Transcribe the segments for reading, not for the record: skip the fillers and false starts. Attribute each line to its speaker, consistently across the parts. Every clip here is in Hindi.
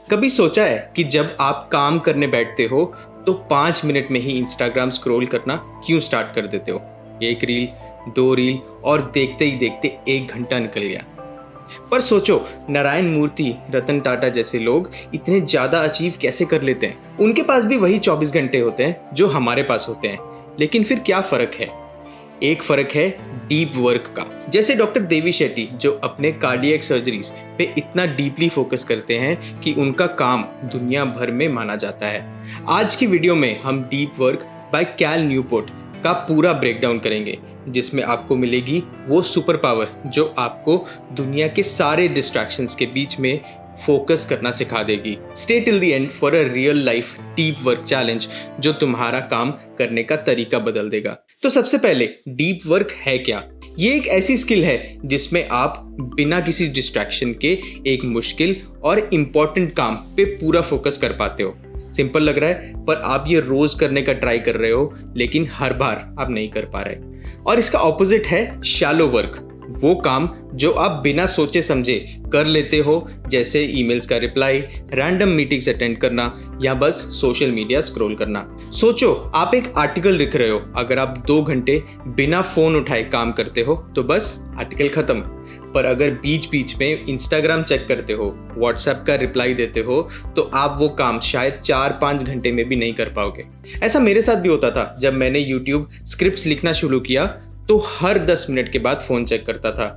Speaker 1: कभी सोचा है कि जब आप काम करने बैठते हो तो 5 मिनट में ही इंस्टाग्राम स्क्रॉल करना क्यों स्टार्ट कर देते हो? एक रील, दो रील और देखते ही देखते 1 घंटा निकल गया। पर सोचो, नारायण मूर्ति, रतन टाटा जैसे लोग इतने ज्यादा अचीव कैसे कर लेते हैं? उनके पास भी वही 24 घंटे होते हैं जो हमारे पास होते हैं। लेकिन फिर क्या फर्क है? एक फर्क है डीप वर्क का। जैसे डॉक्टर देवी शेट्टी, जो अपने कार्डियक सर्जरीज पे इतना डीपली फोकस करते हैं कि उनका काम दुनिया भर में माना जाता है। आज की वीडियो में हम deep work by Cal Newport का पूरा ब्रेकडाउन करेंगे, जिसमें आपको मिलेगी वो सुपर पावर जो आपको दुनिया के सारे डिस्ट्रैक्शंस के बीच में फोकस करना सिखा देगी। Stay till the end for a real life deep work challenge जो तुम्हारा काम करने का तरीका बदल देगा। तो सबसे पहले, डीप वर्क है क्या? ये एक ऐसी स्किल है जिसमें आप बिना किसी डिस्ट्रैक्शन के एक मुश्किल और इम्पोर्टेंट काम पे पूरा फोकस कर पाते हो। सिंपल लग रहा है, पर आप ये रोज करने का ट्राई कर रहे हो, लेकिन हर बार आप नहीं कर पा रहे। और इसका ऑपोजिट है शैलो वर्क, वो काम जो आप बिना सोचे समझे कर लेते हो, जैसे ईमेल्स का रिप्लाई, रैंडम मीटिंग्स अटेंड करना या बस सोशल मीडिया स्क्रॉल करना। सोचो, आप एक आर्टिकल लिख रहे हो। अगर आप 2 घंटे बिना फोन उठाए काम करते हो तो बस आर्टिकल खत्म। पर अगर बीच बीच में इंस्टाग्राम चेक करते हो, व्हाट्सएप का रिप्लाई देते हो, तो आप वो काम शायद 4-5 घंटे में भी नहीं कर पाओगे। ऐसा मेरे साथ भी होता था। जब मैंने यूट्यूब स्क्रिप्ट्स लिखना शुरू किया तो हर 10 मिनट के बाद फोन चेक करता था।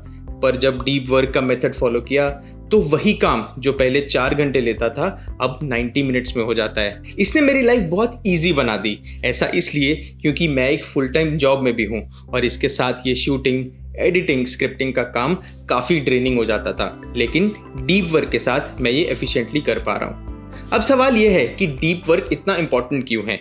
Speaker 1: पर जब डीप वर्क का मेथड फॉलो किया तो वही काम जो पहले 4 घंटे लेता था अब 90 मिनट्स में हो जाता है। इसने मेरी लाइफ बहुत ईजी बना दी। ऐसा इसलिए क्योंकि मैं एक फुल टाइम जॉब में भी हूँ और इसके साथ ये शूटिंग, एडिटिंग, स्क्रिप्टिंग का काम काफ़ी ड्रेनिंग हो जाता था। लेकिन डीप वर्क के साथ मैं ये एफिशिएंटली कर पा रहा हूँ। अब सवाल ये है कि डीप वर्क इतना इंपॉर्टेंट क्यों है?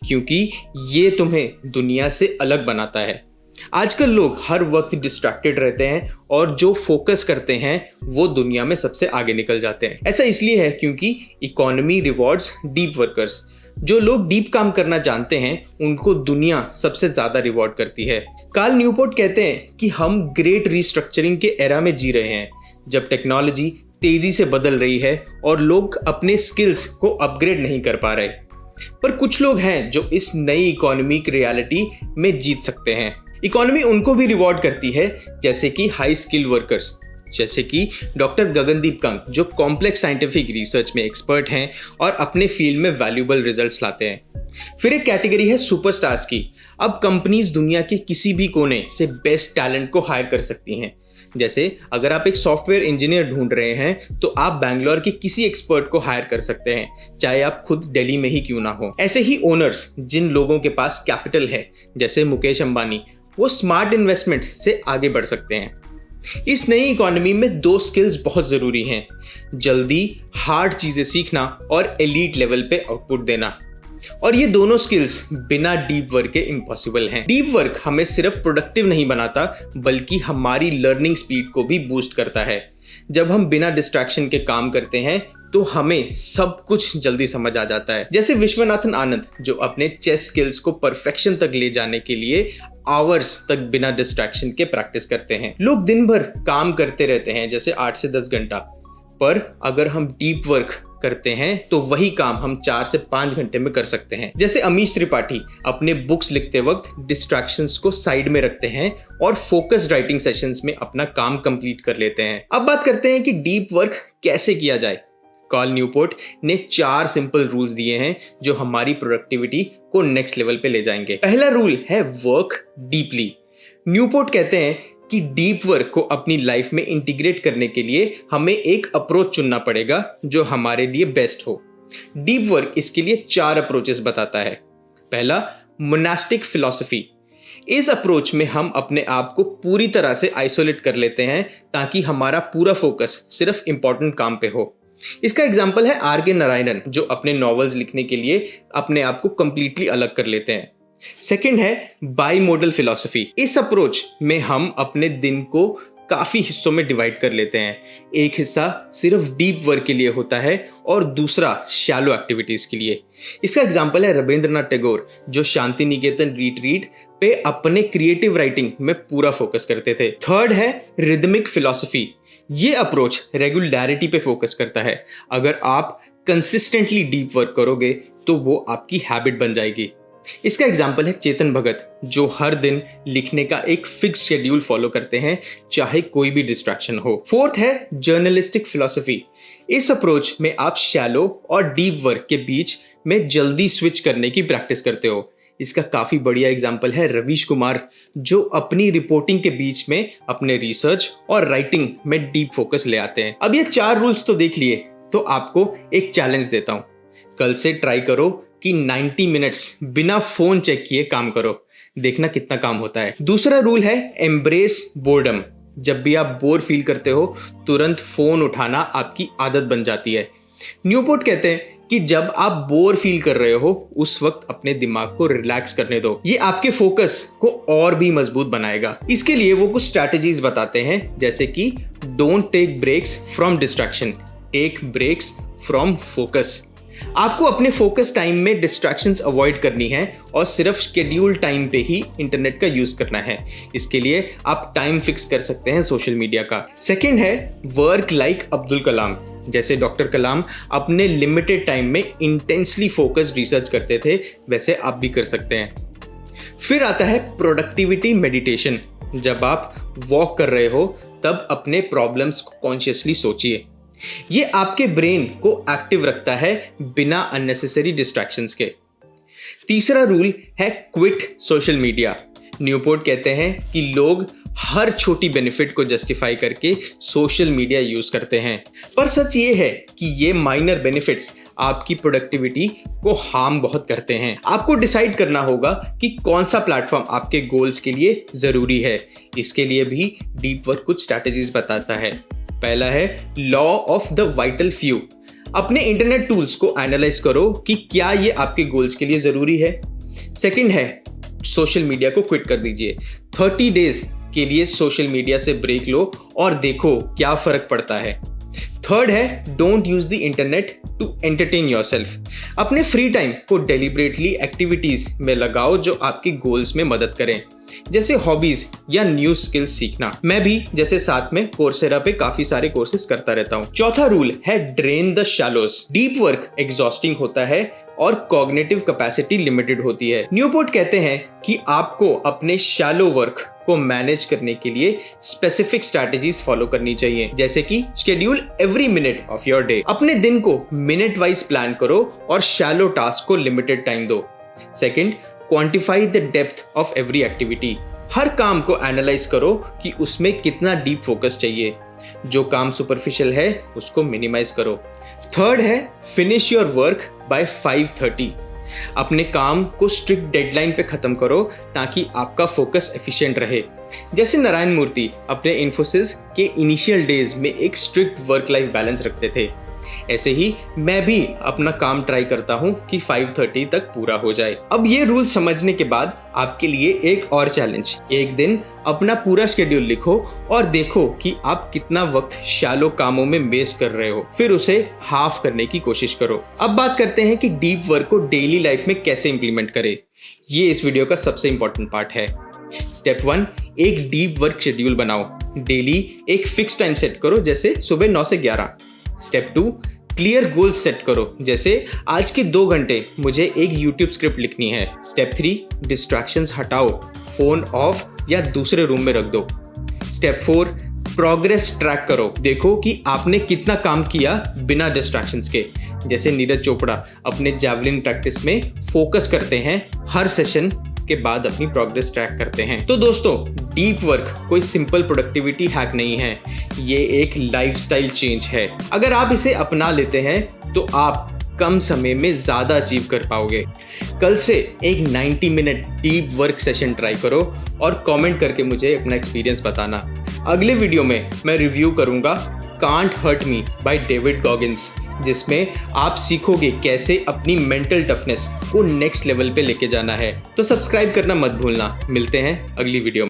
Speaker 1: क्योंकि ये तुम्हें दुनिया से अलग बनाता है। आजकल लोग हर वक्त डिस्ट्रैक्टेड रहते हैं और जो फोकस करते हैं वो दुनिया में सबसे आगे निकल जाते हैं। ऐसा इसलिए है क्योंकि इकोनॉमी रिवॉर्ड्स डीप वर्कर्स। जो लोग डीप काम करना जानते हैं उनको दुनिया सबसे ज्यादा रिवॉर्ड करती है। कार्ल न्यूपोर्ट कहते हैं कि हम ग्रेट रीस्ट्रक्चरिंग के एरा में जी रहे हैं, जब टेक्नोलॉजी तेजी से बदल रही है और लोग अपने स्किल्स को अपग्रेड नहीं कर पा रहे। पर कुछ लोग हैं जो इस नई इकोनॉमिक रियलिटी में जीत सकते हैं। इकोनॉमी उनको भी रिवॉर्ड करती है, जैसे कि हाई स्किल वर्कर्स, जैसे कि डॉक्टर गगनदीप कंग, जो कॉम्प्लेक्स साइंटिफिक रिसर्च में एक्सपर्ट हैं और अपने फील्ड में वैल्यूएबल रिजल्ट्स लाते हैं। फिर एक कैटेगरी है सुपरस्टार्स की। अब कंपनीज दुनिया के किसी भी कोने से बेस्ट टैलेंट को हायर कर सकती हैं। जैसे अगर आप एक सॉफ्टवेयर इंजीनियर ढूंढ रहे हैं तो आप बैंगलोर के किसी एक्सपर्ट को हायर कर सकते हैं, चाहे आप खुद दिल्ली में ही क्यों ना हो। ऐसे ही ओनर्स, जिन लोगों के पास कैपिटल है, जैसे मुकेश अंबानी, वो स्मार्ट इन्वेस्टमेंट से आगे बढ़ सकते हैं। इस नई इकोनॉमी में 2 स्किल्स बहुत जरूरी हैं, जल्दी हार्ड चीजें सीखना और एलीट लेवल पे आउटपुट देना। और ये दोनों स्किल्स बिना डीप वर्क के इम्पॉसिबल हैं। डीप वर्क हमें सिर्फ प्रोडक्टिव नहीं बनाता, बल्कि हमारी लर्निंग स्पीड को भी बूस्ट करता है। जब हम बिना डिस्ट्रैक्शन के काम करते हैं तो हमें सब कुछ जल्दी समझ आ जाता है। जैसे विश्वनाथन आनंद, जो अपने चेस स्किल्स को परफेक्शन तक ले जाने के लिए आवर्स तक बिना डिस्ट्रैक्शन के प्रैक्टिस करते हैं। लोग दिन भर काम करते रहते हैं, जैसे 8 से 10 घंटा, पर अगर हम डीप वर्क करते हैं तो वही काम हम 4 से 5 घंटे में कर सकते हैं। जैसे अमीश त्रिपाठी अपने बुक्स लिखते वक्त डिस्ट्रैक्शंस को साइड में रखते हैं और फोकस्ड राइटिंग सेशंस में अपना काम कंप्लीट कर लेते हैं। अब बात करते हैं कि डीप वर्क कैसे किया जाए। कार्ल न्यूपोर्ट ने 4 सिंपल रूल्स दिए हैं जो हमारी प्रोडक्टिविटी को नेक्स्ट लेवल पे ले जाएंगे। पहला रूल है वर्क डीपली। न्यूपोर्ट कहते हैं कि डीप वर्क को अपनी लाइफ में इंटीग्रेट करने के लिए हमें एक अप्रोच चुनना पड़ेगा जो हमारे लिए बेस्ट हो। डीप वर्क इसके लिए 4 अप्रोचेस बताता है। पहला, मोनास्टिक फिलॉसफी। इस अप्रोच में हम अपने आप को पूरी तरह से आइसोलेट कर लेते हैं ताकि हमारा पूरा फोकस सिर्फ इंपॉर्टेंट काम पे हो। इसका एग्जाम्पल है आर.के. नारायणन, जो अपने नॉवेल्स लिखने के लिए अपने आप को कंप्लीटली अलग कर लेते हैं। सेकंड है बाई मोडल फिलॉसफी। इस अप्रोच में हम अपने दिन को काफी हिस्सों में डिवाइड कर लेते हैं। एक हिस्सा सिर्फ डीप वर्क के लिए होता है और दूसरा शैलो एक्टिविटीज के लिए। इसका एग्जाम्पल है रविंद्रनाथ टैगोर, जो शांति निकेतन रिट्रीट पे अपने क्रिएटिव राइटिंग में पूरा फोकस करते थे। थर्ड है रिदमिक फिलॉसफी, ये अप्रोच रेगुलरिटी पे फोकस करता है। अगर आप कंसिस्टेंटली डीप वर्क करोगे तो वो आपकी हैबिट बन जाएगी। इसका एग्जाम्पल है चेतन भगत, जो हर दिन लिखने का एक फिक्स शेड्यूल फॉलो करते हैं, चाहे कोई भी डिस्ट्रैक्शन हो। फोर्थ है जर्नलिस्टिक फिलॉसफी। इस अप्रोच में आप शैलो और डीप वर्क के बीच में जल्दी स्विच करने की प्रैक्टिस करते हो। इसका काफी बढ़िया एग्जाम्पल है रवीश कुमार, जो अपनी रिपोर्टिंग के बीच में अपने रिसर्च और राइटिंग में डीप फोकस ले आते हैं। अब ये 4 रूल्स तो देख लिए, तो आपको एक चैलेंज देता हूं। कल से ट्राई करो कि 90 मिनट्स बिना फोन चेक किए काम करो, देखना कितना काम होता है। दूसरा रूल है एम्ब्रेस बोर्डम। जब भी आप बोर फील करते हो, तुरंत फोन उठाना आपकी आदत बन जाती है। न्यूपोर्ट कहते हैं कि जब आप बोर फील कर रहे हो, उस वक्त अपने दिमाग को रिलैक्स करने दो। ये आपके फोकस को और भी मजबूत बनाएगा। इसके लिए वो कुछ स्ट्रैटेजीज बताते हैं, जैसे कि don't take breaks from distraction, take breaks from focus. आपको अपने फोकस टाइम में डिस्ट्रैक्शंस अवॉइड करनी है और सिर्फ शेड्यूल टाइम पे ही इंटरनेट का यूज करना है। इसके लिए आप टाइम फिक्स कर सकते हैं सोशल मीडिया का। सेकंड है वर्क लाइक अब्दुल कलाम। जैसे डॉक्टर कलाम अपने लिमिटेड टाइम में इंटेंसली फोकस्ड रिसर्च करते थे, वैसे आप भी कर सकते हैं। फिर आता है प्रोडक्टिविटी मेडिटेशन। जब आप वॉक कर रहे हो, तब अपने प्रॉब्लम्स को कॉन्शियसली सोचिए। ये आपके ब्रेन को एक्टिव रखता है बिना अननेसेसरी डिस्ट्रैक्शंस के। तीसरा रूल है क्विट सोशल मीडिया। न्यूपोर्ट कहते हैं कि लोग हर छोटी बेनिफिट को जस्टिफाई करके सोशल मीडिया यूज करते हैं, पर सच ये है कि ये माइनर बेनिफिट्स आपकी प्रोडक्टिविटी को हार्म बहुत करते हैं। आपको डिसाइड करना होगा कि कौन सा प्लेटफॉर्म आपके गोल्स के लिए जरूरी है। इसके लिए भी डीप वर्क कुछ स्ट्रैटेजीज बताता है। पहला है law of the vital few. अपने इंटरनेट टूल्स को एनालाइज करो कि क्या ये आपके गोल्स के लिए जरूरी है। सेकंड है सोशल मीडिया को क्विट कर दीजिए। 30 डेज के लिए सोशल मीडिया से ब्रेक लो और देखो क्या फर्क पड़ता है। थर्ड है don't use the internet to entertain yourself. अपने फ्री टाइम को डेलिबरेटली एक्टिविटीज में लगाओ जो आपके गोल्स में मदद करें, जैसे हॉबीज या न्यू स्किल्स सीखना। मैं भी जैसे साथ में कोर्सेरा पे काफी सारे कोर्सेज करता रहता हूँ। चौथा रूल है drain the shallows. Deep work exhausting होता है और कॉग्निटिव कैपेसिटी लिमिटेड होती है। न्यूपोर्ट कहते हैं कि आपको अपने शैलो वर्क को मैनेज करने के लिए स्पेसिफिक स्ट्रैटेजीज फॉलो करनी चाहिए, जैसे कि schedule every minute of your day. अपने दिन को मिनट वाइज प्लान करो और शैलो टास्क को लिमिटेड टाइम दो। Second, quantify the depth of every activity. हर काम को एनालाइज करो कि उसमें कितना डीप फोकस चाहिए। जो काम सुपरफिशियल है उसको मिनिमाइज करो। थर्ड है फिनिश योर वर्क बाय 5:30। अपने काम को स्ट्रिक्ट डेडलाइन पे खत्म करो ताकि आपका फोकस एफिशिएंट रहे। जैसे नारायण मूर्ति अपने इन्फोसिस के इनिशियल डेज में एक स्ट्रिक्ट वर्क लाइफ बैलेंस रखते थे, ऐसे ही मैं भी अपना काम ट्राई करता हूं कि 5:30 तक पूरा हो जाए। अब ये रूल समझने के बाद आपके लिए एक और चैलेंज। एक दिन अपना पूरा शेड्यूल लिखो और देखो कि आप कितना वक्त शैलो कामों में वेस्ट कर रहे हो, फिर उसे हाफ करने की कोशिश करो। अब बात करते हैं कि डीप वर्क को डेली लाइफ में कैसे इंप्लीमेंट करें। ये इस वीडियो का सबसे इंपॉर्टेंट पार्ट है। स्टेप 1, एक डीप वर्क शेड्यूल बनाओ। डेली एक फिक्स टाइम सेट करो, जैसे सुबह 9 से 11। स्टेप 2, क्लियर गोल सेट करो, जैसे आज के 2 घंटे मुझे एक YouTube स्क्रिप्ट लिखनी है। स्टेप 3, डिस्ट्रैक्शंस हटाओ, फोन ऑफ या दूसरे रूम में रख दो। स्टेप 4, प्रोग्रेस ट्रैक करो, देखो कि आपने कितना काम किया बिना डिस्ट्रैक्शंस के। जैसे नीरज चोपड़ा अपने जैवलिन प्रैक्टिस में फोकस करते हैं, हर सेशन के बाद अपनी प्रोग्रेस ट्रैक करते हैं। तो दोस्तों, डीप वर्क कोई सिंपल प्रोडक्टिविटी हैक नहीं है, ये एक लाइफस्टाइल चेंज है। अगर आप इसे अपना लेते हैं तो आप कम समय में ज्यादा अचीव कर पाओगे। कल से एक 90 minute deep work session try करो और कमेंट करके मुझे अपना एक्सपीरियंस बताना। अगले वीडियो में मैं रिव्यू करूंगा can't hurt me by David Goggins, जिसमें आप सीखोगे कैसे अपनी मेंटल टफनेस को नेक्स्ट लेवल पे लेके जाना है। तो सब्सक्राइब करना मत भूलना। मिलते हैं अगली वीडियो में।